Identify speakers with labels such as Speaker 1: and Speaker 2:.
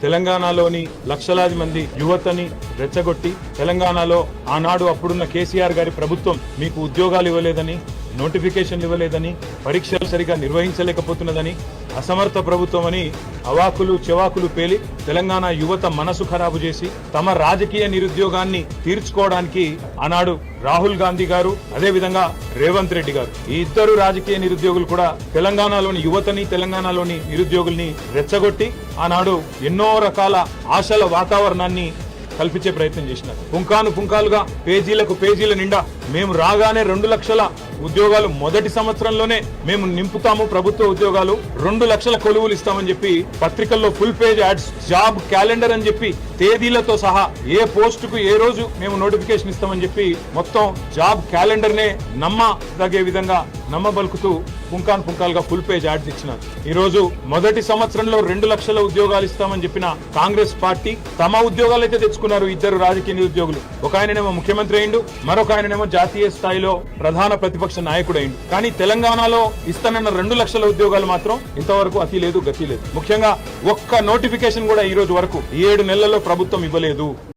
Speaker 1: తెలంగాణలోని లక్షలాది మంది యువతని రెచ్చగొట్టి తెలంగాణలో ఆనాడు అప్పుడున్న కేసీఆర్ గారి ప్రభుత్వం మీకు ఉద్యోగాలు ఇవ్వలేదని, నోటిఫికేషన్లు ఇవ్వలేదని, పరీక్షలు సరిగా నిర్వహించలేకపోతున్నదని, అసమర్థ ప్రభుత్వం అని అవాకులు చెవాకులు పేలి తెలంగాణ యువత మనసు ఖరాబు చేసి తమ రాజకీయ నిరుద్యోగాన్ని తీర్చుకోవడానికి ఆనాడు రాహుల్ గాంధీ గారు, అదేవిధంగా రేవంత్ రెడ్డి గారు, ఈ ఇద్దరు రాజకీయ నిరుద్యోగులు కూడా తెలంగాణలోని యువతని, తెలంగాణలోని నిరుద్యోగుల్ని రెచ్చగొట్టి ఆనాడు ఎన్నో రకాల ఆశల వాతావరణాన్ని కల్పించే ప్రయత్నం చేసినారు. పుంకాలుగా పేజీలకు పేజీల నిండా మేము రాగానే 2 లక్షల ఉద్యోగాలు మొదటి సంవత్సరంలోనే మేము నింపుతాము, ప్రభుత్వ ఉద్యోగాలు 2 లక్షల కొలువులు ఇస్తామని చెప్పి పత్రికల్లో full page ads, job calendar అని చెప్పి తేదీలతో సహా ఏ పోస్టుకు ఏ రోజు మేము నోటిఫికేషన్ ఇస్తామని చెప్పి మొత్తం జాబ్ క్యాలెండర్ నే నమ్మదగే విధంగా నమ్మబలుకుతూ పుంకాలుగా ఫుల్ పేజ్ యాడ్స్ ఇచ్చినారు. ఈ రోజు మొదటి సంవత్సరంలో 2 లక్షల ఉద్యోగాలు ఇస్తామని చెప్పిన కాంగ్రెస్ పార్టీ తమ ఉద్యోగాలు అయితే తెచ్చుకున్నారు. ఇద్దరు రాజకీయ నిరుద్యోగులు, ఒక ఆయననేమో ముఖ్యమంత్రి అయిండు, మరొక ఆయననేమో జాతీయ స్థాయిలో ప్రధాన ప్రతిపక్ష నాయకుడు అయిండు. కానీ తెలంగాణలో ఇస్తానన్న 2 లక్షల ఉద్యోగాలు మాత్రం ఇంతవరకు అతి లేదు, గతి లేదు. ముఖ్యంగా ఒక్క నోటిఫికేషన్ కూడా ఈ రోజు వరకు 7 నెలల్లో ప్రభుత్వం ఇవ్వలేదు.